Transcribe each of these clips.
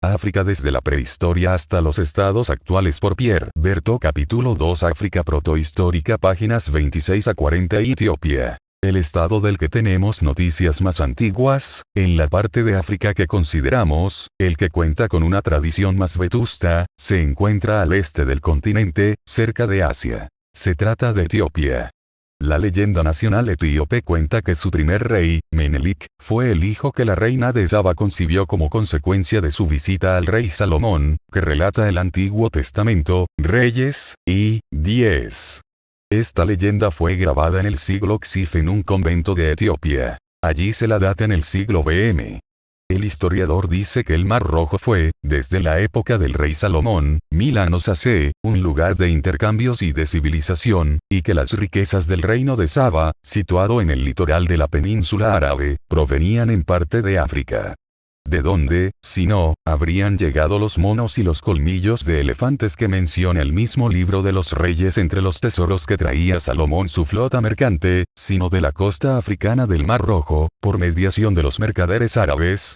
África desde la prehistoria hasta los estados actuales por Pierre Berthaud capítulo 2 África protohistórica páginas 26 a 40 Etiopía. El estado del que tenemos noticias más antiguas, en la parte de África que consideramos, el que cuenta con una tradición más vetusta, se encuentra al este del continente, cerca de Asia. Se trata de Etiopía. La leyenda nacional etíope cuenta que su primer rey, Menelik, fue el hijo que la reina de Saba concibió como consecuencia de su visita al rey Salomón, que relata el Antiguo Testamento, Reyes, y 10. Esta leyenda fue grabada en el siglo Xif en un convento de Etiopía. Allí se la data en el siglo BM. El historiador dice que el Mar Rojo fue, desde la época del rey Salomón, 1000 años hace, un lugar de intercambios y de civilización, y que las riquezas del reino de Saba, situado en el litoral de la península árabe, provenían en parte de África. ¿De dónde, si no, habrían llegado los monos y los colmillos de elefantes que menciona el mismo libro de los reyes entre los tesoros que traía Salomón su flota mercante, sino de la costa africana del Mar Rojo, por mediación de los mercaderes árabes?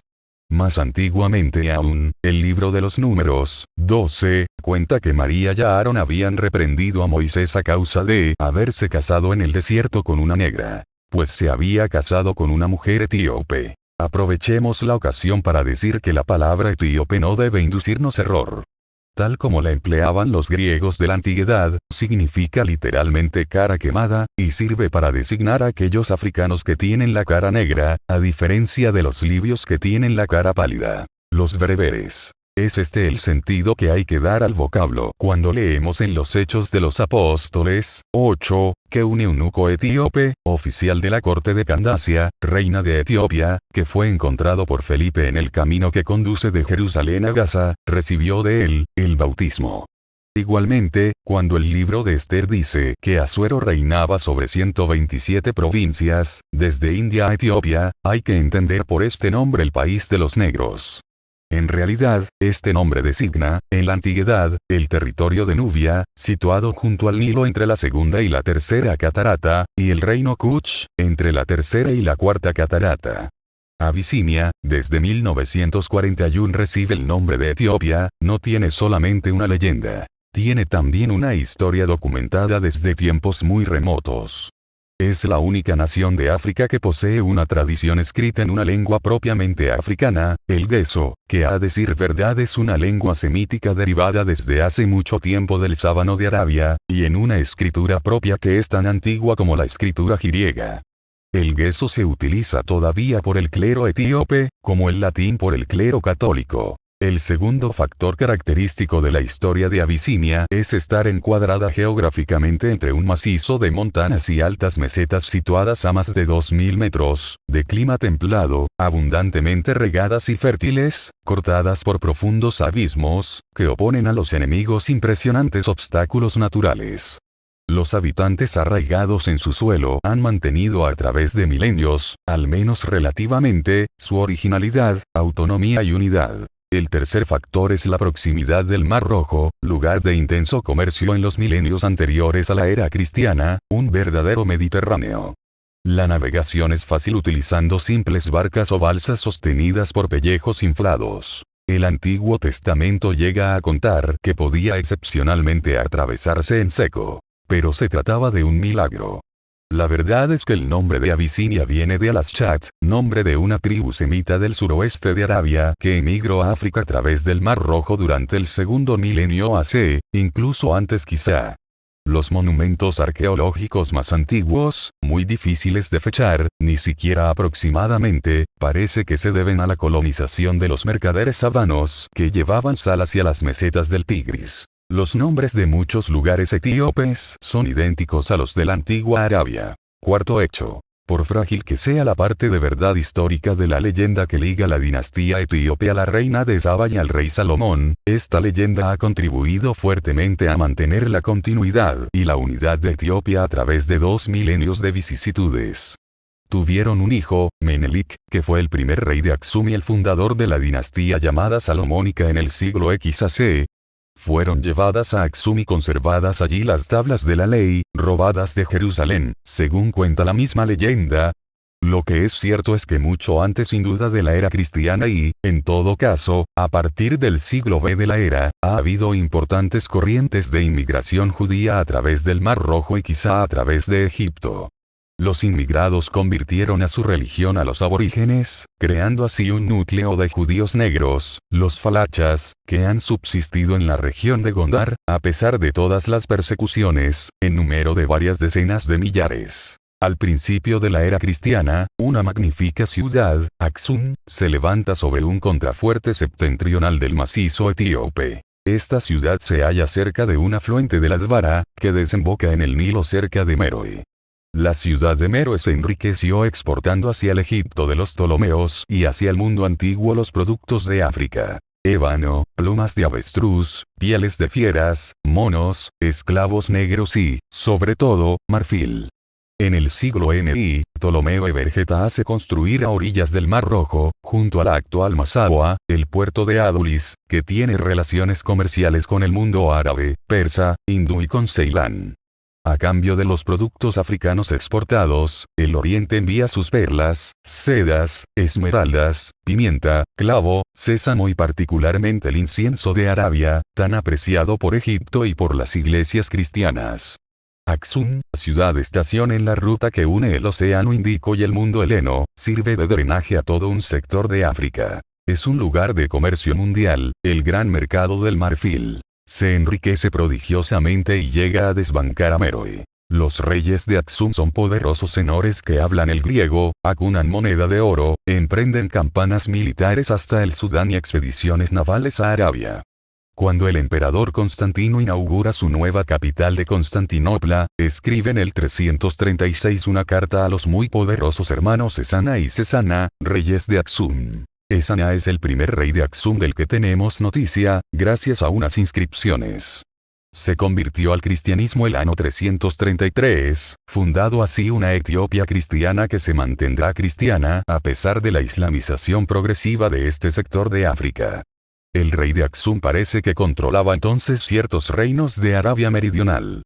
Más antiguamente aún, el libro de los Números, 12, cuenta que María y Aarón habían reprendido a Moisés a causa de haberse casado en el desierto con una negra, pues se había casado con una mujer etíope. Aprovechemos la ocasión para decir que la palabra etíope no debe inducirnos error. Tal como la empleaban los griegos de la antigüedad, significa literalmente cara quemada, y sirve para designar a aquellos africanos que tienen la cara negra, a diferencia de los libios que tienen la cara pálida. Los bereberes. Es este el sentido que hay que dar al vocablo cuando leemos en los Hechos de los Apóstoles, 8, que un eunuco etíope, oficial de la corte de Candacia, reina de Etiopía, que fue encontrado por Felipe en el camino que conduce de Jerusalén a Gaza, recibió de él, el bautismo. Igualmente, cuando el libro de Esther dice que Asuero reinaba sobre 127 provincias, desde India a Etiopía, hay que entender por este nombre el país de los negros. En realidad, este nombre designa, en la antigüedad, el territorio de Nubia, situado junto al Nilo entre la segunda y la tercera catarata, y el reino Kuch, entre la tercera y la cuarta catarata. Abisinia, desde 1941 recibe el nombre de Etiopía, no tiene solamente una leyenda. Tiene también una historia documentada desde tiempos muy remotos. Es la única nación de África que posee una tradición escrita en una lengua propiamente africana, el Geso, que a decir verdad es una lengua semítica derivada desde hace mucho tiempo del sábano de Arabia, y en una escritura propia que es tan antigua como la escritura griega. El Geso se utiliza todavía por el clero etíope, como el latín por el clero católico. El segundo factor característico de la historia de Abisinia es estar encuadrada geográficamente entre un macizo de montañas y altas mesetas situadas a más de 2000 metros, de clima templado, abundantemente regadas y fértiles, cortadas por profundos abismos, que oponen a los enemigos impresionantes obstáculos naturales. Los habitantes arraigados en su suelo han mantenido a través de milenios, al menos relativamente, su originalidad, autonomía y unidad. El tercer factor es la proximidad del Mar Rojo, lugar de intenso comercio en los milenios anteriores a la era cristiana, un verdadero Mediterráneo. La navegación es fácil utilizando simples barcas o balsas sostenidas por pellejos inflados. El Antiguo Testamento llega a contar que podía excepcionalmente atravesarse en seco. Pero se trataba de un milagro. La verdad es que el nombre de Abisinia viene de Alaschat, nombre de una tribu semita del suroeste de Arabia que emigró a África a través del Mar Rojo durante el segundo milenio AC, incluso antes quizá. Los monumentos arqueológicos más antiguos, muy difíciles de fechar, ni siquiera aproximadamente, parece que se deben a la colonización de los mercaderes sabanos que llevaban sal hacia las mesetas del Tigris. Los nombres de muchos lugares etíopes son idénticos a los de la antigua Arabia. Cuarto hecho. Por frágil que sea la parte de verdad histórica de la leyenda que liga la dinastía etíope a la reina de Saba y al rey Salomón, esta leyenda ha contribuido fuertemente a mantener la continuidad y la unidad de Etiopía a través de 2 milenios de vicisitudes. Tuvieron un hijo, Menelik, que fue el primer rey de Aksum y el fundador de la dinastía llamada Salomónica en el siglo XAC. Fueron llevadas a Aksum y conservadas allí las tablas de la ley, robadas de Jerusalén, según cuenta la misma leyenda. Lo que es cierto es que mucho antes sin duda de la era cristiana y, en todo caso, a partir del siglo B de la era, ha habido importantes corrientes de inmigración judía a través del Mar Rojo y quizá a través de Egipto. Los inmigrados convirtieron a su religión a los aborígenes, creando así un núcleo de judíos negros, los falachas, que han subsistido en la región de Gondar, a pesar de todas las persecuciones, en número de varias decenas de millares. Al principio de la era cristiana, una magnífica ciudad, Aksum, se levanta sobre un contrafuerte septentrional del macizo etíope. Esta ciudad se halla cerca de un afluente del Advara, que desemboca en el Nilo cerca de Meroe. La ciudad de Meroe se enriqueció exportando hacia el Egipto de los Ptolomeos y hacia el mundo antiguo los productos de África. Ébano, plumas de avestruz, pieles de fieras, monos, esclavos negros y, sobre todo, marfil. En el siglo NI, Ptolomeo Ebergeta hace construir a orillas del Mar Rojo, junto a la actual Massawa, el puerto de Adulis, que tiene relaciones comerciales con el mundo árabe, persa, hindú y con Ceilán. A cambio de los productos africanos exportados, el Oriente envía sus perlas, sedas, esmeraldas, pimienta, clavo, sésamo y particularmente el incienso de Arabia, tan apreciado por Egipto y por las iglesias cristianas. Aksum, ciudad-estación en la ruta que une el Océano Índico y el mundo heleno, sirve de drenaje a todo un sector de África. Es un lugar de comercio mundial, el gran mercado del marfil. Se enriquece prodigiosamente y llega a desbancar a Meroe. Los reyes de Aksum son poderosos senores que hablan el griego, acunan moneda de oro, emprenden campañas militares hasta el Sudán y expediciones navales a Arabia. Cuando el emperador Constantino inaugura su nueva capital de Constantinopla, escribe en el 336 una carta a los muy poderosos hermanos Esana y Sesana, reyes de Aksum. Esana es el primer rey de Aksum del que tenemos noticia, gracias a unas inscripciones. Se convirtió al cristianismo el año 333, fundado así una Etiopía cristiana que se mantendrá cristiana a pesar de la islamización progresiva de este sector de África. El rey de Aksum parece que controlaba entonces ciertos reinos de Arabia Meridional.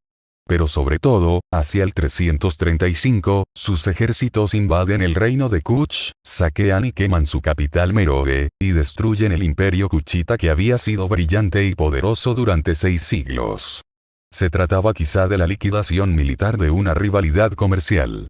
Pero sobre todo, hacia el 335, sus ejércitos invaden el reino de Kuch, saquean y queman su capital Meroe, y destruyen el imperio kuchita que había sido brillante y poderoso durante 6 siglos. Se trataba quizá de la liquidación militar de una rivalidad comercial.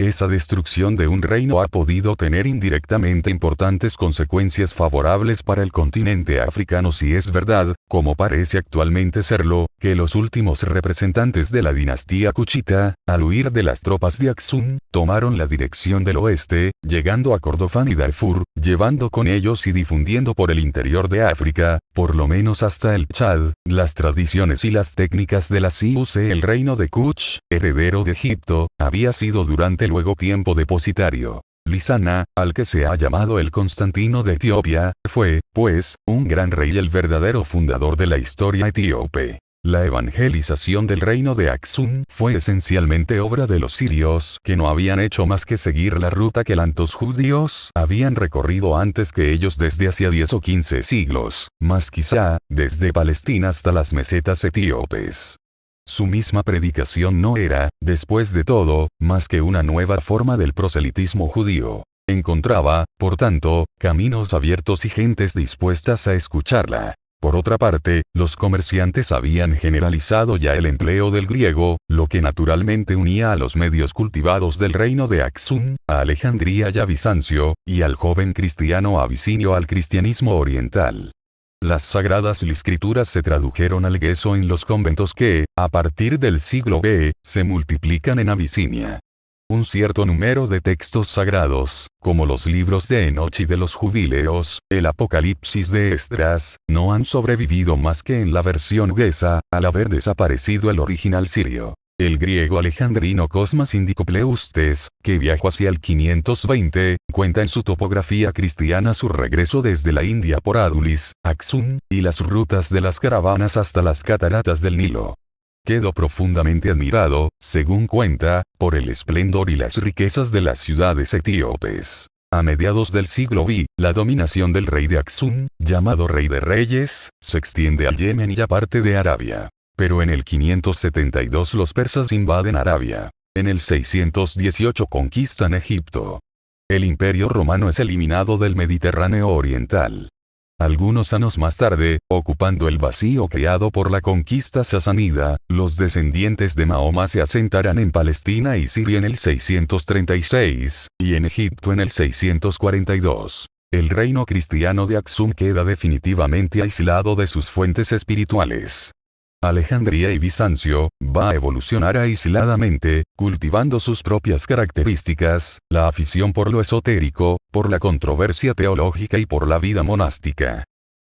Esa destrucción de un reino ha podido tener indirectamente importantes consecuencias favorables para el continente africano si es verdad, como parece actualmente serlo, que los últimos representantes de la dinastía kuchita, al huir de las tropas de Aksum, tomaron la dirección del oeste, llegando a Kordofán y Darfur, llevando con ellos y difundiendo por el interior de África, por lo menos hasta el Chad, las tradiciones y las técnicas de la CUC. El reino de Kuch, heredero de Egipto, había sido durante luego tiempo depositario. Lisana, al que se ha llamado el Constantino de Etiopía, fue, pues, un gran rey y el verdadero fundador de la historia etíope. La evangelización del reino de Aksum fue esencialmente obra de los sirios, que no habían hecho más que seguir la ruta que tantos judíos habían recorrido antes que ellos desde hacía 10 o 15 siglos, más quizá, desde Palestina hasta las mesetas etíopes. Su misma predicación no era, después de todo, más que una nueva forma del proselitismo judío. Encontraba, por tanto, caminos abiertos y gentes dispuestas a escucharla. Por otra parte, los comerciantes habían generalizado ya el empleo del griego, lo que naturalmente unía a los medios cultivados del reino de Aksum, a Alejandría y a Bizancio, y al joven cristiano abisinio al cristianismo oriental. Las sagradas escrituras se tradujeron al gueso en los conventos que, a partir del siglo B, se multiplican en Abisinia. Un cierto número de textos sagrados, como los libros de Enoch y de los Jubileos, el Apocalipsis de Esdras, no han sobrevivido más que en la versión guesa, al haber desaparecido el original sirio. El griego alejandrino Cosmas Indicopleustes, que viajó hacia el 520, cuenta en su topografía cristiana su regreso desde la India por Adulis, Aksum, y las rutas de las caravanas hasta las cataratas del Nilo. Quedó profundamente admirado, según cuenta, por el esplendor y las riquezas de las ciudades etíopes. A mediados del siglo V, la dominación del rey de Aksum, llamado Rey de Reyes, se extiende al Yemen y a parte de Arabia. Pero en el 572 los persas invaden Arabia. En el 618 conquistan Egipto. El Imperio Romano es eliminado del Mediterráneo oriental. Algunos años más tarde, ocupando el vacío creado por la conquista sasánida, los descendientes de Mahoma se asentarán en Palestina y Siria en el 636, y en Egipto en el 642. El reino cristiano de Aksum queda definitivamente aislado de sus fuentes espirituales. Alejandría y Bizancio, va a evolucionar aisladamente, cultivando sus propias características, la afición por lo esotérico, por la controversia teológica y por la vida monástica.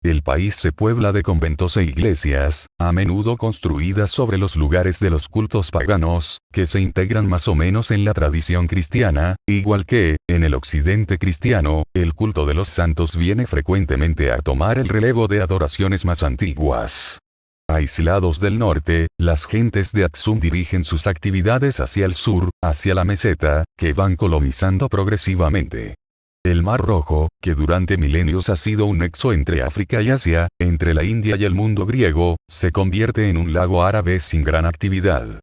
El país se puebla de conventos e iglesias, a menudo construidas sobre los lugares de los cultos paganos, que se integran más o menos en la tradición cristiana, igual que, en el occidente cristiano, el culto de los santos viene frecuentemente a tomar el relevo de adoraciones más antiguas. Aislados del norte, las gentes de Aksum dirigen sus actividades hacia el sur, hacia la meseta, que van colonizando progresivamente. El Mar Rojo, que durante milenios ha sido un nexo entre África y Asia, entre la India y el mundo griego, se convierte en un lago árabe sin gran actividad.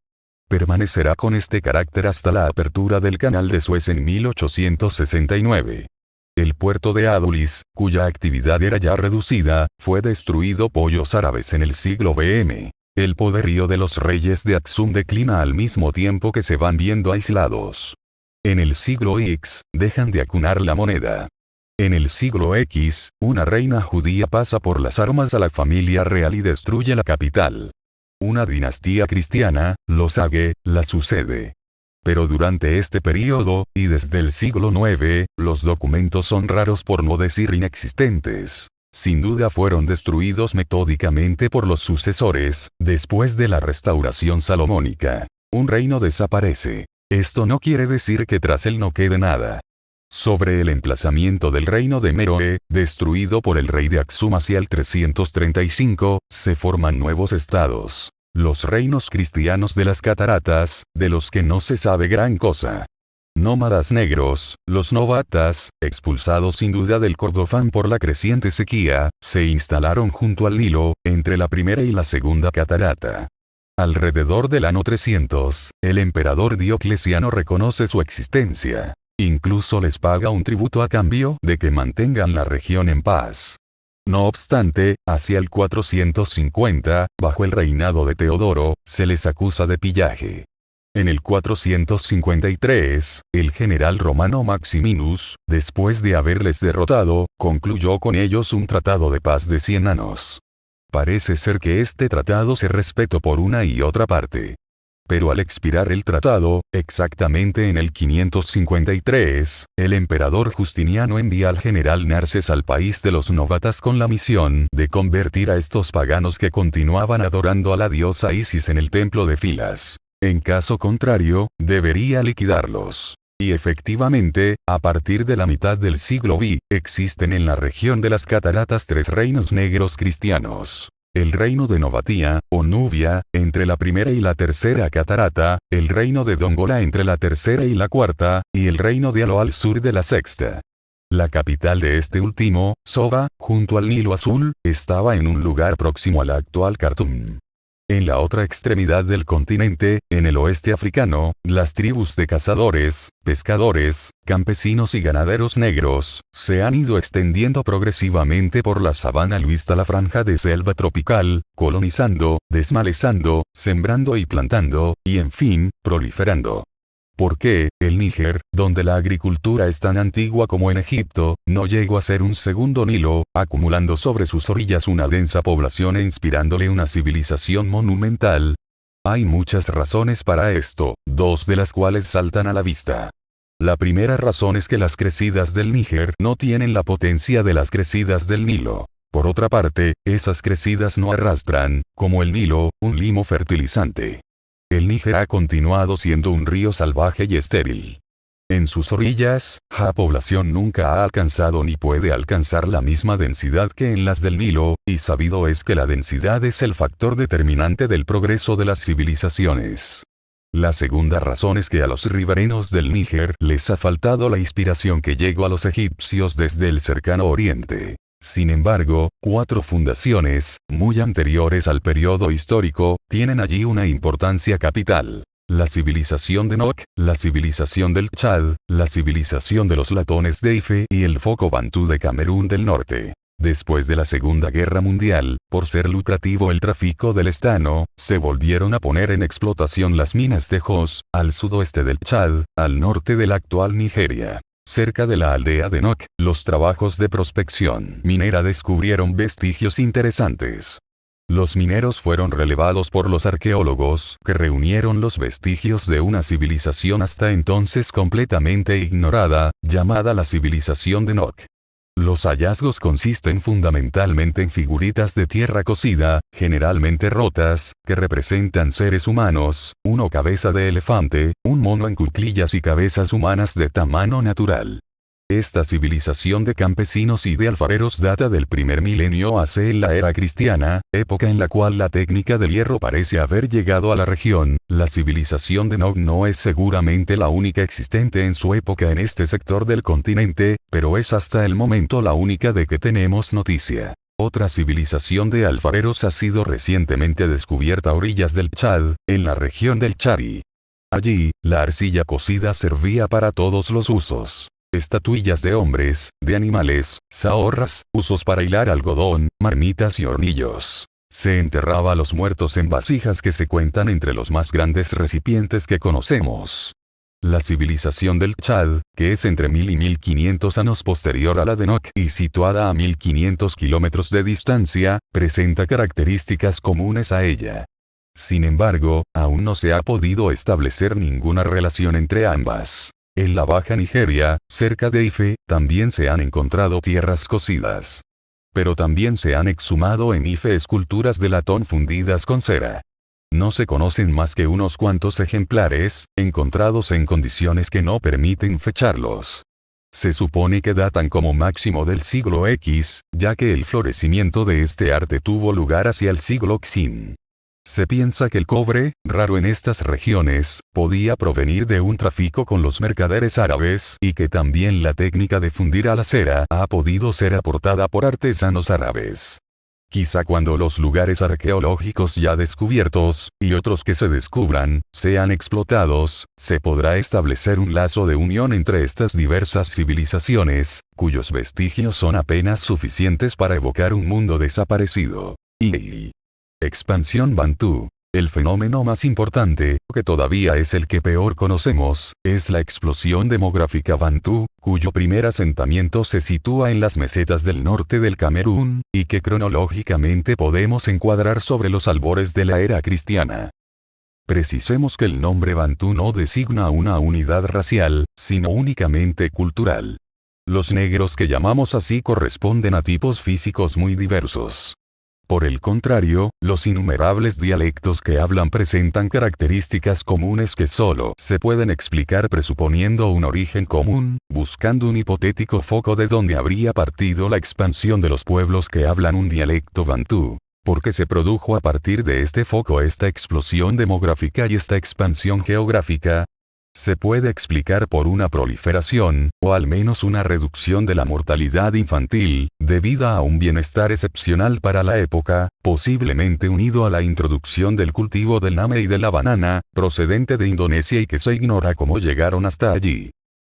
Permanecerá con este carácter hasta la apertura del Canal de Suez en 1869. El puerto de Adulis, cuya actividad era ya reducida, fue destruido por los árabes en el siglo BM. El poderío de los reyes de Aksum declina al mismo tiempo que se van viendo aislados. En el siglo X, dejan de acuñar la moneda. En el siglo X, una reina judía pasa por las armas a la familia real y destruye la capital. Una dinastía cristiana, los Age, la sucede. Pero durante este período, y desde el siglo IX, los documentos son raros por no decir inexistentes. Sin duda fueron destruidos metódicamente por los sucesores, después de la restauración salomónica. Un reino desaparece. Esto no quiere decir que tras él no quede nada. Sobre el emplazamiento del reino de Meroe, destruido por el rey de Aksum hacia el 335, se forman nuevos estados. Los reinos cristianos de las cataratas, de los que no se sabe gran cosa. Nómadas negros, los novatas, expulsados sin duda del Kordofán por la creciente sequía, se instalaron junto al Nilo, entre la primera y la segunda catarata. Alrededor del año 300, el emperador Diocleciano reconoce su existencia. Incluso les paga un tributo a cambio de que mantengan la región en paz. No obstante, hacia el 450, bajo el reinado de Teodoro, se les acusa de pillaje. En el 453, el general romano Maximinus, después de haberles derrotado, concluyó con ellos un tratado de paz de 100 años. Parece ser que este tratado se respetó por una y otra parte. Pero al expirar el tratado, exactamente en el 553, el emperador Justiniano envía al general Narses al país de los novatas con la misión de convertir a estos paganos que continuaban adorando a la diosa Isis en el templo de Filas. En caso contrario, debería liquidarlos. Y efectivamente, a partir de la mitad del siglo V, existen en la región de las cataratas 3 reinos negros cristianos. El reino de Novatía, o Nubia, entre la primera y la tercera catarata, el reino de Dongola entre la tercera y la cuarta, y el reino de Alo al sur de la sexta. La capital de este último, Soba, junto al Nilo Azul, estaba en un lugar próximo a la actual Khartoum. En la otra extremidad del continente, en el oeste africano, las tribus de cazadores, pescadores, campesinos y ganaderos negros, se han ido extendiendo progresivamente por la sabana vista la franja de selva tropical, colonizando, desmalezando, sembrando y plantando, y en fin, proliferando. ¿Por qué, el Níger, donde la agricultura es tan antigua como en Egipto, no llegó a ser un segundo Nilo, acumulando sobre sus orillas una densa población e inspirándole una civilización monumental? Hay muchas razones para esto, 2 de las cuales saltan a la vista. La primera razón es que las crecidas del Níger no tienen la potencia de las crecidas del Nilo. Por otra parte, esas crecidas no arrastran, como el Nilo, un limo fertilizante. El Níger ha continuado siendo un río salvaje y estéril. En sus orillas, la población nunca ha alcanzado ni puede alcanzar la misma densidad que en las del Nilo, y sabido es que la densidad es el factor determinante del progreso de las civilizaciones. La segunda razón es que a los ribereños del Níger les ha faltado la inspiración que llegó a los egipcios desde el cercano oriente. Sin embargo, 4 fundaciones, muy anteriores al periodo histórico, tienen allí una importancia capital. La civilización de Nok, la civilización del Chad, la civilización de los latones de Ife y el foco bantú de Camerún del Norte. Después de la Segunda Guerra Mundial, por ser lucrativo el tráfico del estaño, se volvieron a poner en explotación las minas de Jos, al sudoeste del Chad, al norte de la actual Nigeria. Cerca de la aldea de Nok, los trabajos de prospección minera descubrieron vestigios interesantes. Los mineros fueron relevados por los arqueólogos, que reunieron los vestigios de una civilización hasta entonces completamente ignorada, llamada la civilización de Nok. Los hallazgos consisten fundamentalmente en figuritas de tierra cocida, generalmente rotas, que representan seres humanos, una cabeza de elefante, un mono en cuclillas y cabezas humanas de tamaño natural. Esta civilización de campesinos y de alfareros data del primer milenio AC en la era cristiana, época en la cual la técnica del hierro parece haber llegado a la región. La civilización de Nok no es seguramente la única existente en su época en este sector del continente, pero es hasta el momento la única de que tenemos noticia. Otra civilización de alfareros ha sido recientemente descubierta a orillas del Chad, en la región del Chari. Allí, la arcilla cocida servía para todos los usos. Estatuillas de hombres, de animales, zahorras, usos para hilar algodón, marmitas y hornillos. Se enterraba a los muertos en vasijas que se cuentan entre los más grandes recipientes que conocemos. La civilización del Chad, que es entre 1000 y 1500 años posterior a la de Nok y situada a 1500 kilómetros de distancia, presenta características comunes a ella. Sin embargo, aún no se ha podido establecer ninguna relación entre ambas. En la Baja Nigeria, cerca de Ife, también se han encontrado tierras cocidas. Pero también se han exhumado en Ife esculturas de latón fundidas con cera. No se conocen más que unos cuantos ejemplares, encontrados en condiciones que no permiten fecharlos. Se supone que datan como máximo del siglo X, ya que el florecimiento de este arte tuvo lugar hacia el siglo Xin. Se piensa que el cobre, raro en estas regiones, podía provenir de un tráfico con los mercaderes árabes y que también la técnica de fundir a la cera ha podido ser aportada por artesanos árabes. Quizá cuando los lugares arqueológicos ya descubiertos, y otros que se descubran, sean explotados, se podrá establecer un lazo de unión entre estas diversas civilizaciones, cuyos vestigios son apenas suficientes para evocar un mundo desaparecido. Expansión bantú. El fenómeno más importante, que todavía es el que peor conocemos, es la explosión demográfica bantú, cuyo primer asentamiento se sitúa en las mesetas del norte del Camerún, y que cronológicamente podemos encuadrar sobre los albores de la era cristiana. Precisemos que el nombre bantú no designa una unidad racial, sino únicamente cultural. Los negros que llamamos así corresponden a tipos físicos muy diversos. Por el contrario, los innumerables dialectos que hablan presentan características comunes que solo se pueden explicar presuponiendo un origen común, buscando un hipotético foco de donde habría partido la expansión de los pueblos que hablan un dialecto bantú. Porque se produjo a partir de este foco esta explosión demográfica y esta expansión geográfica. Se puede explicar por una proliferación, o al menos una reducción de la mortalidad infantil, debida a un bienestar excepcional para la época, posiblemente unido a la introducción del cultivo del name y de la banana, procedente de Indonesia y que se ignora cómo llegaron hasta allí.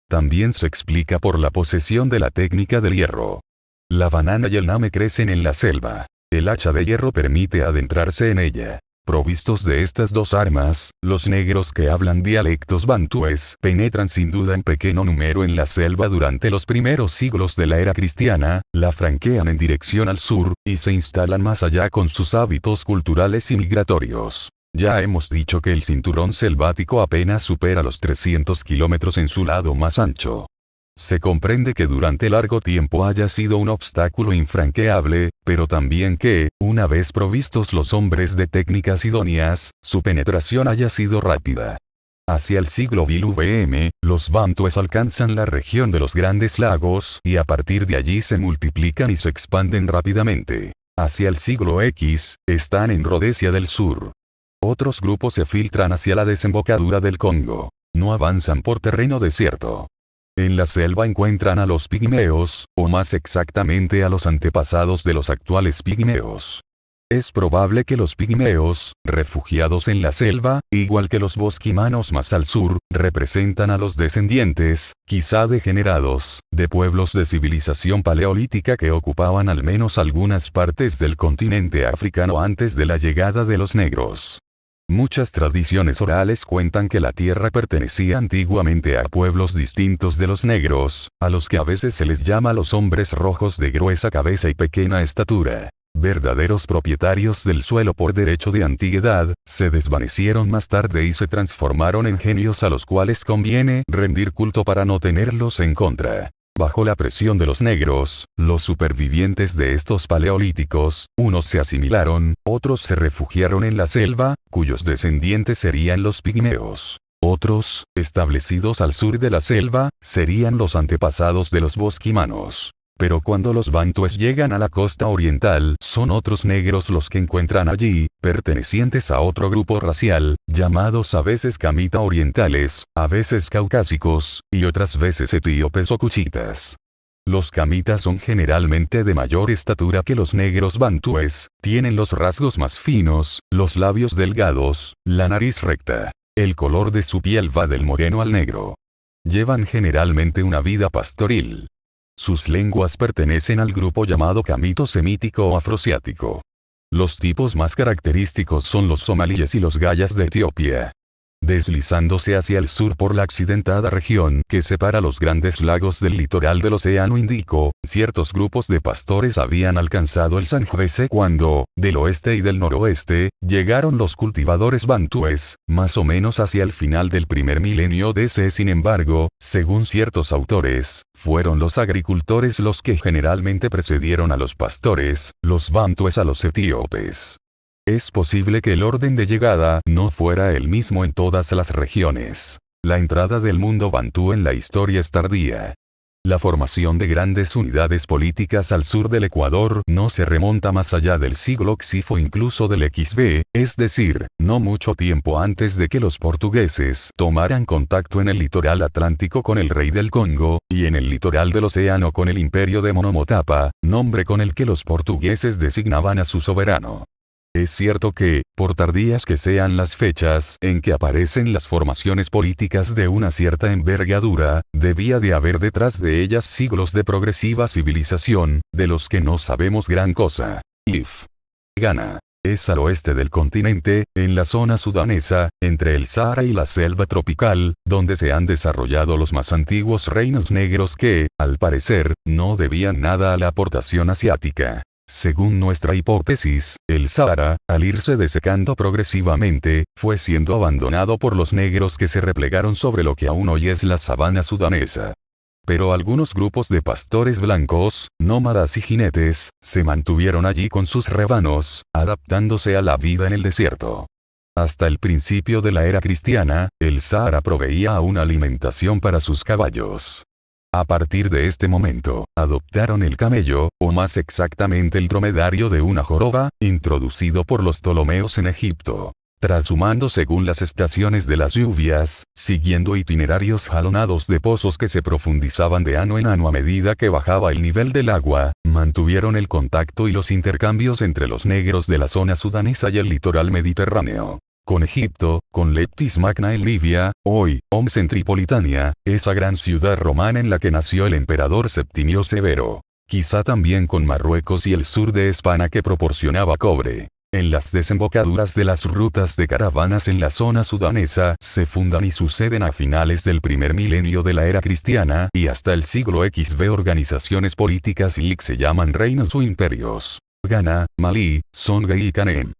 También se explica por la posesión de la técnica del hierro. La banana y el name crecen en la selva. El hacha de hierro permite adentrarse en ella. Provistos de estas dos armas, los negros que hablan dialectos bantúes penetran sin duda en pequeño número en la selva durante los primeros siglos de la era cristiana, la franquean en dirección al sur, y se instalan más allá con sus hábitos culturales y migratorios. Ya hemos dicho que el cinturón selvático apenas supera los 300 kilómetros en su lado más ancho. Se comprende que durante largo tiempo haya sido un obstáculo infranqueable, pero también que, una vez provistos los hombres de técnicas idóneas, su penetración haya sido rápida. Hacia el siglo VIL-VM, los bantúes alcanzan la región de los Grandes Lagos y a partir de allí se multiplican y se expanden rápidamente. Hacia el siglo X, están en Rodesia del Sur. Otros grupos se filtran hacia la desembocadura del Congo. No avanzan por terreno desierto. En la selva encuentran a los pigmeos, o más exactamente a los antepasados de los actuales pigmeos. Es probable que los pigmeos, refugiados en la selva, igual que los bosquimanos más al sur, representan a los descendientes, quizá degenerados, de pueblos de civilización paleolítica que ocupaban al menos algunas partes del continente africano antes de la llegada de los negros. Muchas tradiciones orales cuentan que la tierra pertenecía antiguamente a pueblos distintos de los negros, a los que a veces se les llama los hombres rojos de gruesa cabeza y pequeña estatura. Verdaderos propietarios del suelo por derecho de antigüedad, se desvanecieron más tarde y se transformaron en genios a los cuales conviene rendir culto para no tenerlos en contra. Bajo la presión de los negros, los supervivientes de estos paleolíticos, unos se asimilaron, otros se refugiaron en la selva, cuyos descendientes serían los pigmeos. Otros, establecidos al sur de la selva, serían los antepasados de los bosquimanos. Pero cuando los bantúes llegan a la costa oriental, son otros negros los que encuentran allí, pertenecientes a otro grupo racial, llamados a veces camita orientales, a veces caucásicos, y otras veces etíopes o cuchitas. Los camitas son generalmente de mayor estatura que los negros bantúes, tienen los rasgos más finos, los labios delgados, la nariz recta. El color de su piel va del moreno al negro. Llevan generalmente una vida pastoril. Sus lenguas pertenecen al grupo llamado camito semítico o afroasiático. Los tipos más característicos son los somalíes y los gayas de Etiopía. Deslizándose hacia el sur por la accidentada región que separa los grandes lagos del litoral del Océano Índico, ciertos grupos de pastores habían alcanzado el Sangiovese cuando, del oeste y del noroeste, llegaron los cultivadores bantúes, más o menos hacia el final del primer milenio DC. Sin embargo, según ciertos autores, fueron los agricultores los que generalmente precedieron a los pastores, los bantúes a los etíopes. Es posible que el orden de llegada no fuera el mismo en todas las regiones. La entrada del mundo bantú en la historia es tardía. La formación de grandes unidades políticas al sur del Ecuador no se remonta más allá del siglo X o incluso del XV, es decir, no mucho tiempo antes de que los portugueses tomaran contacto en el litoral atlántico con el rey del Congo, y en el litoral del océano con el imperio de Monomotapa, nombre con el que los portugueses designaban a su soberano. Es cierto que, por tardías que sean las fechas en que aparecen las formaciones políticas de una cierta envergadura, debía de haber detrás de ellas siglos de progresiva civilización, de los que no sabemos gran cosa. Ghana es al oeste del continente, en la zona sudanesa, entre el Sahara y la selva tropical, donde se han desarrollado los más antiguos reinos negros que, al parecer, no debían nada a la aportación asiática. Según nuestra hipótesis, el Sahara, al irse desecando progresivamente, fue siendo abandonado por los negros que se replegaron sobre lo que aún hoy es la sabana sudanesa. Pero algunos grupos de pastores blancos, nómadas y jinetes, se mantuvieron allí con sus rebanos, adaptándose a la vida en el desierto. Hasta el principio de la era cristiana, el Sahara proveía aún alimentación para sus caballos. A partir de este momento, adoptaron el camello, o más exactamente el dromedario de una joroba, introducido por los Ptolomeos en Egipto. Trashumando según las estaciones de las lluvias, siguiendo itinerarios jalonados de pozos que se profundizaban de ano en ano a medida que bajaba el nivel del agua, mantuvieron el contacto y los intercambios entre los negros de la zona sudanesa y el litoral mediterráneo. Con Egipto, con Leptis Magna en Libia, hoy, Homs en Tripolitania, esa gran ciudad romana en la que nació el emperador Septimio Severo. Quizá también con Marruecos y el sur de España que proporcionaba cobre. En las desembocaduras de las rutas de caravanas en la zona sudanesa se fundan y suceden a finales del primer milenio de la era cristiana y hasta el siglo XV organizaciones políticas y que se llaman reinos o imperios. Ghana, Malí, Songhai y Kanem.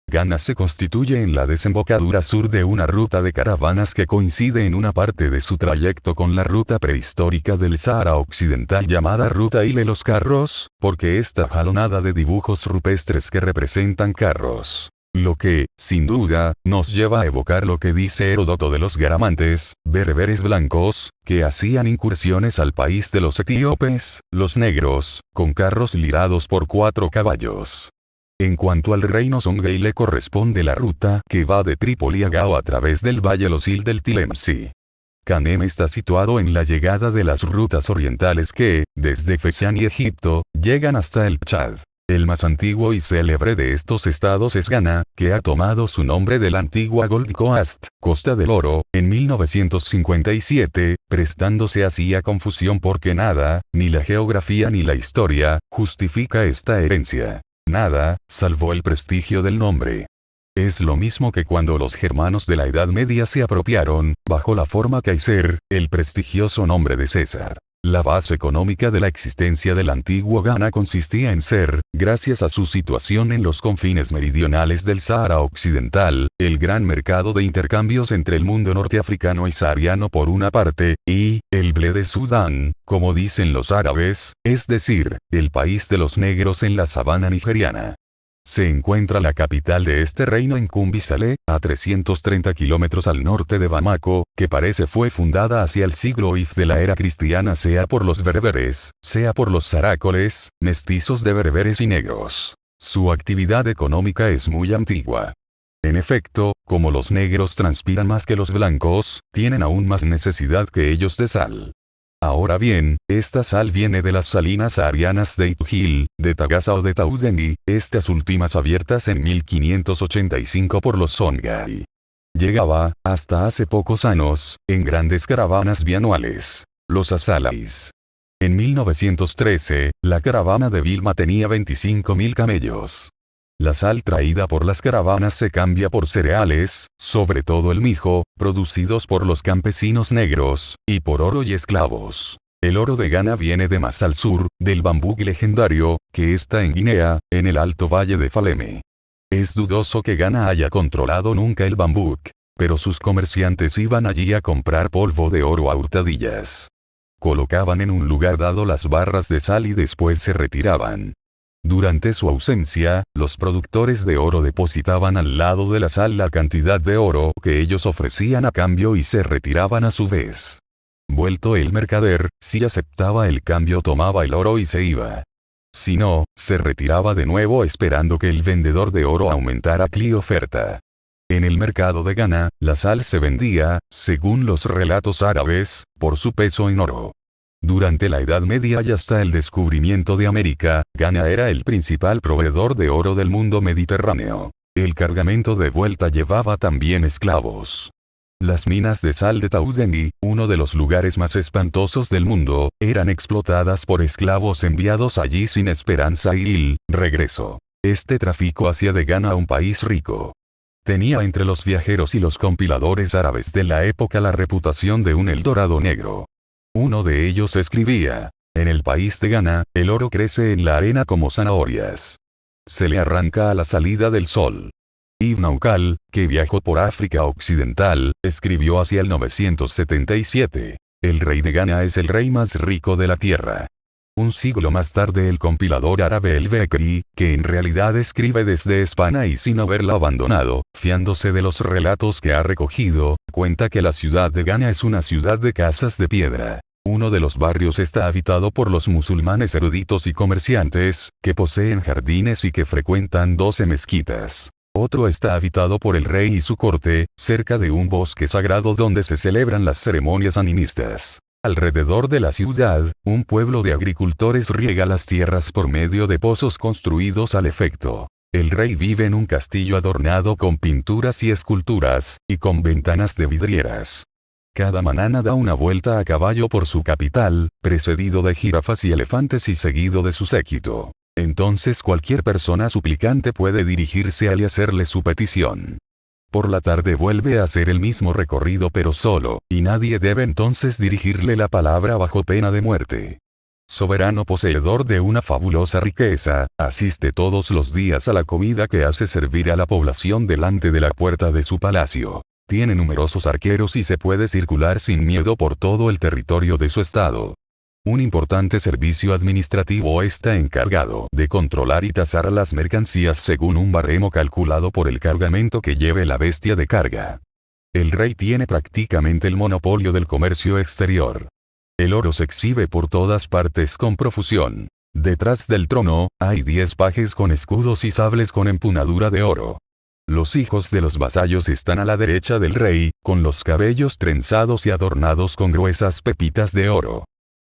Ghana se constituye en la desembocadura sur de una ruta de caravanas que coincide en una parte de su trayecto con la ruta prehistórica del Sahara Occidental llamada Ruta Ile los Carros, porque está jalonada de dibujos rupestres que representan carros. Lo que, sin duda, nos lleva a evocar lo que dice Heródoto de los garamantes, bereberes blancos, que hacían incursiones al país de los etíopes, los negros, con carros lidados por 4 caballos. En cuanto al reino Songhai le corresponde la ruta que va de Trípoli a Gao a través del valle Losil del Tilemsi. Kanem está situado en la llegada de las rutas orientales que, desde Fezzan y Egipto, llegan hasta el Chad. El más antiguo y célebre de estos estados es Ghana, que ha tomado su nombre de la antigua Gold Coast, Costa del Oro, en 1957, prestándose así a confusión porque nada, ni la geografía ni la historia, justifica esta herencia. Nada, salvo el prestigio del nombre. Es lo mismo que cuando los germanos de la Edad Media se apropiaron, bajo la forma Kaiser, el prestigioso nombre de César. La base económica de la existencia del antiguo Ghana consistía en ser, gracias a su situación en los confines meridionales del Sahara Occidental, el gran mercado de intercambios entre el mundo norteafricano y sahariano por una parte, y, el ble de Sudán, como dicen los árabes, es decir, el país de los negros en la sabana nigeriana. Se encuentra la capital de este reino en Kumbi-Saleh, a 330 kilómetros al norte de Bamako, que parece fue fundada hacia el siglo IV de la era cristiana sea por los bereberes, sea por los saracoles, mestizos de bereberes y negros. Su actividad económica es muy antigua. En efecto, como los negros transpiran más que los blancos, tienen aún más necesidad que ellos de sal. Ahora bien, esta sal viene de las salinas saharianas de Itujil, de Tagasa o de Taudeni, estas últimas abiertas en 1585 por los Songhai. Llegaba, hasta hace pocos años, en grandes caravanas bianuales. Los asalais. En 1913, la caravana de Vilma tenía 25.000 camellos. La sal traída por las caravanas se cambia por cereales, sobre todo el mijo, producidos por los campesinos negros, y por oro y esclavos. El oro de Ghana viene de más al sur, del bambú legendario, que está en Guinea, en el alto valle de Faleme. Es dudoso que Ghana haya controlado nunca el bambú, pero sus comerciantes iban allí a comprar polvo de oro a hurtadillas. Colocaban en un lugar dado las barras de sal y después se retiraban. Durante su ausencia, los productores de oro depositaban al lado de la sal la cantidad de oro que ellos ofrecían a cambio y se retiraban a su vez. Vuelto el mercader, si aceptaba el cambio tomaba el oro y se iba. Si no, se retiraba de nuevo esperando que el vendedor de oro aumentara la oferta. En el mercado de Ghana, la sal se vendía, según los relatos árabes, por su peso en oro. Durante la Edad Media y hasta el descubrimiento de América, Ghana era el principal proveedor de oro del mundo mediterráneo. El cargamento de vuelta llevaba también esclavos. Las minas de sal de Taudeni, uno de los lugares más espantosos del mundo, eran explotadas por esclavos enviados allí sin esperanza y regreso. Este tráfico hacía de Ghana un país rico. Tenía entre los viajeros y los compiladores árabes de la época la reputación de un Eldorado negro. Uno de ellos escribía: en el país de Ghana, el oro crece en la arena como zanahorias. Se le arranca a la salida del sol. Ibn Aukal, que viajó por África Occidental, escribió hacia el 977. El rey de Ghana es el rey más rico de la tierra. Un siglo más tarde el compilador árabe El-Bekri, que en realidad escribe desde España y sin haberla abandonado, fiándose de los relatos que ha recogido, cuenta que la ciudad de Ghana es una ciudad de casas de piedra. Uno de los barrios está habitado por los musulmanes eruditos y comerciantes, que poseen jardines y que frecuentan 12 mezquitas. Otro está habitado por el rey y su corte, cerca de un bosque sagrado donde se celebran las ceremonias animistas. Alrededor de la ciudad, un pueblo de agricultores riega las tierras por medio de pozos construidos al efecto. El rey vive en un castillo adornado con pinturas y esculturas, y con ventanas de vidrieras. Cada mañana da una vuelta a caballo por su capital, precedido de jirafas y elefantes y seguido de su séquito. Entonces cualquier persona suplicante puede dirigirse a él y hacerle su petición. Por la tarde vuelve a hacer el mismo recorrido pero solo, y nadie debe entonces dirigirle la palabra bajo pena de muerte. Soberano poseedor de una fabulosa riqueza, asiste todos los días a la comida que hace servir a la población delante de la puerta de su palacio. Tiene numerosos arqueros y se puede circular sin miedo por todo el territorio de su estado. Un importante servicio administrativo está encargado de controlar y tasar las mercancías según un baremo calculado por el cargamento que lleve la bestia de carga. El rey tiene prácticamente el monopolio del comercio exterior. El oro se exhibe por todas partes con profusión. Detrás del trono, hay 10 pajes con escudos y sables con empunadura de oro. Los hijos de los vasallos están a la derecha del rey, con los cabellos trenzados y adornados con gruesas pepitas de oro.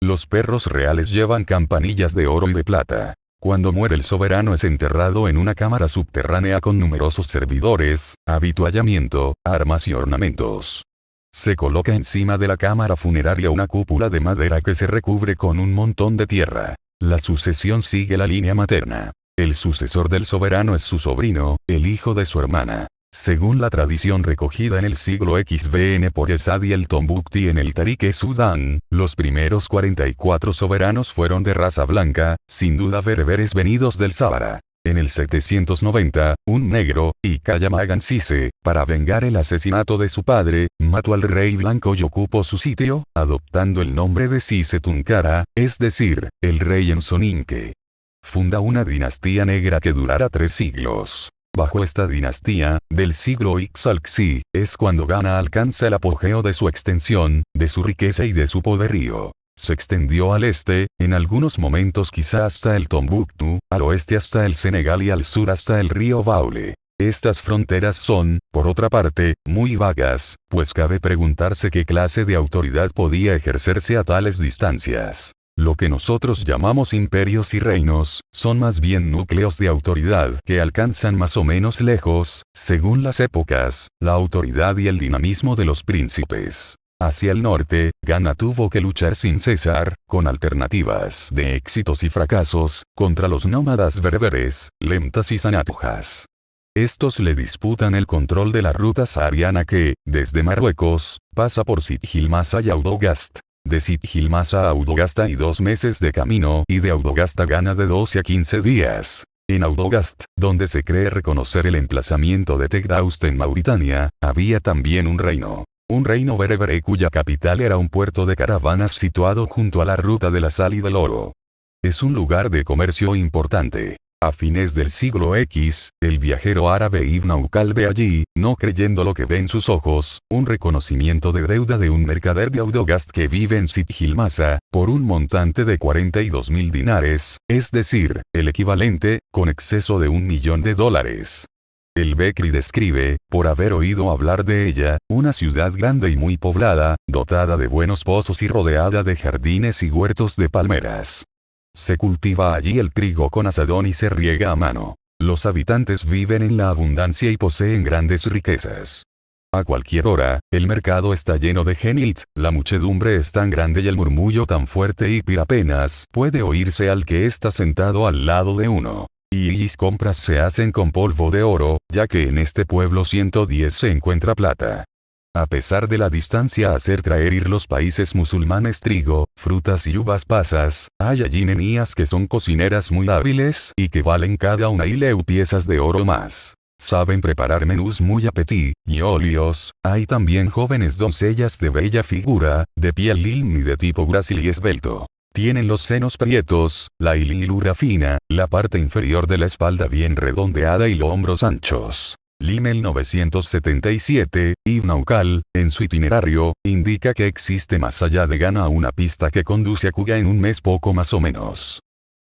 Los perros reales llevan campanillas de oro y de plata. Cuando muere el soberano es enterrado en una cámara subterránea con numerosos servidores, habituallamiento, armas y ornamentos. Se coloca encima de la cámara funeraria una cúpula de madera que se recubre con un montón de tierra. La sucesión sigue la línea materna. El sucesor del soberano es su sobrino, el hijo de su hermana. Según la tradición recogida en el siglo XVN por Esadi el Tombukti en el Tarique Sudán, los primeros 44 soberanos fueron de raza blanca, sin duda bereberes venidos del Sáhara. En el 790, un negro, Ikaya Magansise, para vengar el asesinato de su padre, mató al rey blanco y ocupó su sitio, adoptando el nombre de Sise Tunkara, es decir, el rey en Soninke. Funda una dinastía negra que durará 3 siglos. Bajo esta dinastía, del siglo X al Xi, es cuando Ghana alcanza el apogeo de su extensión, de su riqueza y de su poderío. Se extendió al este, en algunos momentos quizá hasta el Tombuctú, al oeste hasta el Senegal y al sur hasta el río Baule. Estas fronteras son, por otra parte, muy vagas, pues cabe preguntarse qué clase de autoridad podía ejercerse a tales distancias. Lo que nosotros llamamos imperios y reinos, son más bien núcleos de autoridad que alcanzan más o menos lejos, según las épocas, la autoridad y el dinamismo de los príncipes. Hacia el norte, Ghana tuvo que luchar sin cesar, con alternativas de éxitos y fracasos, contra los nómadas bereberes, lemtas y sanatujas. Estos le disputan el control de la ruta sahariana que, desde Marruecos, pasa por Sitgilmasa y Audogast. De Sitgilmasa a Audogasta hay 2 meses de camino y de Audogasta a Ghana de 12 a 15 días. En Audogast, donde se cree reconocer el emplazamiento de Tegdaust en Mauritania, había también un reino. Un reino berebere cuya capital era un puerto de caravanas situado junto a la ruta de la sal y del oro. Es un lugar de comercio importante. A fines del siglo X, el viajero árabe Ibn Aukal ve allí, no creyendo lo que ve en sus ojos, un reconocimiento de deuda de un mercader de Audogast que vive en Sitgilmasa, por un montante de 42.000 dinares, es decir, el equivalente, con exceso de $1.000.000. El Bekri describe, por haber oído hablar de ella, una ciudad grande y muy poblada, dotada de buenos pozos y rodeada de jardines y huertos de palmeras. Se cultiva allí el trigo con azadón y se riega a mano. Los habitantes viven en la abundancia y poseen grandes riquezas. A cualquier hora, el mercado está lleno de genit, la muchedumbre es tan grande y el murmullo tan fuerte y apenas puede oírse al que está sentado al lado de uno. Y las compras se hacen con polvo de oro, ya que en este pueblo 110 se encuentra plata. A pesar de la distancia a hacer traer ir los países musulmanes trigo, frutas y uvas pasas, hay allí nenías que son cocineras muy hábiles y que valen cada una piezas de oro más. Saben preparar menús muy apetí, y óleos, hay también jóvenes doncellas de bella figura, de piel lin y de tipo grácil y esbelto. Tienen los senos prietos, la hililura fina, la parte inferior de la espalda bien redondeada y los hombros anchos. Limel 977, Ibn Aukal, en su itinerario, indica que existe más allá de Ghana una pista que conduce a Kuga en un mes poco más o menos.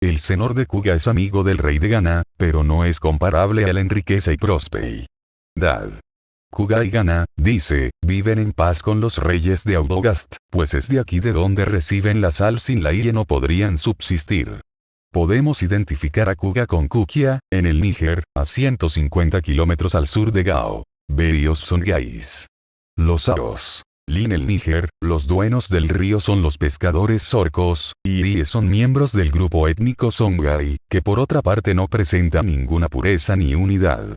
El senor de Kuga es amigo del rey de Ghana, pero no es comparable a él en riqueza y prosperidad. Kuga y Ghana, dice, viven en paz con los reyes de Audogast, pues es de aquí de donde reciben la sal sin la y no podrían subsistir. Podemos identificar a Kuga con Kukia, en el Níger, a 150 kilómetros al sur de Gao. Bellos son Gais. Los Aos. En el Níger, los dueños del río son los pescadores sorcos, y son miembros del grupo étnico Songhai, que por otra parte no presenta ninguna pureza ni unidad.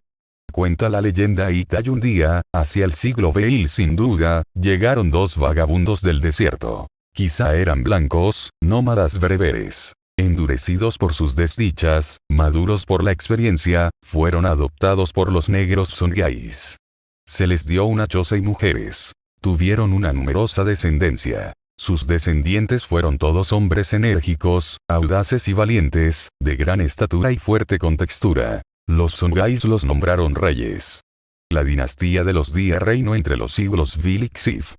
Cuenta la leyenda Itay un día, hacia el siglo Beil sin duda, llegaron 2 vagabundos del desierto. Quizá eran blancos, nómadas bereberes. Endurecidos por sus desdichas, maduros por la experiencia, fueron adoptados por los negros Songhais. Se les dio una choza y mujeres. Tuvieron una numerosa descendencia. Sus descendientes fueron todos hombres enérgicos, audaces y valientes, de gran estatura y fuerte contextura. Los Songhais los nombraron reyes. La dinastía de los Dia reinó entre los siglos Vil y Xif.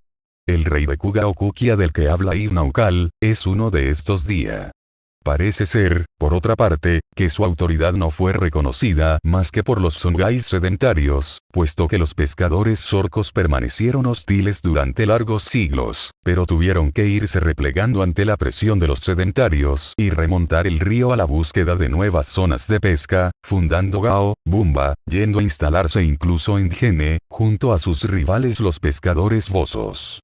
El rey de Kuga o Kukia del que habla Ibn Aukal, es uno de estos Dia. Parece ser, por otra parte, que su autoridad no fue reconocida más que por los songhais sedentarios, puesto que los pescadores orcos permanecieron hostiles durante largos siglos, pero tuvieron que irse replegando ante la presión de los sedentarios y remontar el río a la búsqueda de nuevas zonas de pesca, fundando Gao, Bumba, yendo a instalarse incluso en Djenne, junto a sus rivales los pescadores bozos.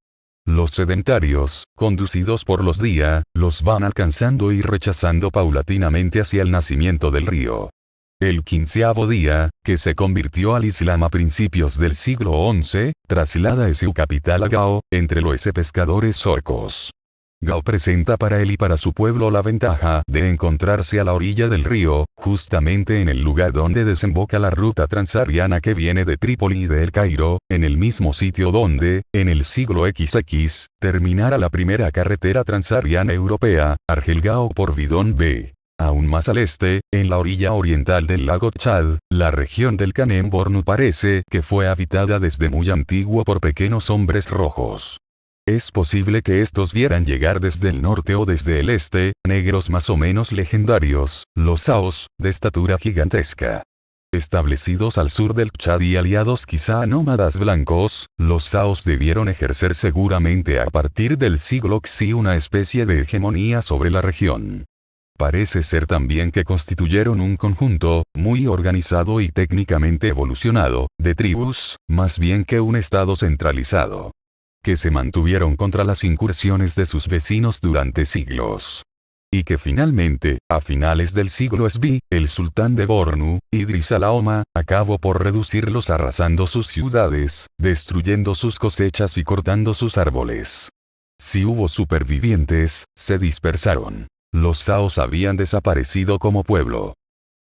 Los sedentarios, conducidos por los Dia, los van alcanzando y rechazando paulatinamente hacia el nacimiento del río. El 15º día, que se convirtió al Islam a principios del siglo XI, traslada su capital a Gao, entre los pescadores orcos. Gao presenta para él y para su pueblo la ventaja de encontrarse a la orilla del río, justamente en el lugar donde desemboca la ruta transahariana que viene de Trípoli y de El Cairo, en el mismo sitio donde, en el siglo XX, terminara la primera carretera transahariana europea, Argel-Gao por Bidón B. Aún más al este, en la orilla oriental del lago Chad, la región del Kanem-Bornu parece que fue habitada desde muy antiguo por pequeños hombres rojos. Es posible que estos vieran llegar desde el norte o desde el este, negros más o menos legendarios, los Saos, de estatura gigantesca. Establecidos al sur del Chad y aliados quizá a nómadas blancos, los Saos debieron ejercer seguramente a partir del siglo XI una especie de hegemonía sobre la región. Parece ser también que constituyeron un conjunto, muy organizado y técnicamente evolucionado, de tribus, más bien que un estado centralizado, que se mantuvieron contra las incursiones de sus vecinos durante siglos. Y que finalmente, a finales del siglo Sb, el sultán de Bornu, Idris al-Aoma, acabó por reducirlos arrasando sus ciudades, destruyendo sus cosechas y cortando sus árboles. Si hubo supervivientes, se dispersaron. Los Saos habían desaparecido como pueblo.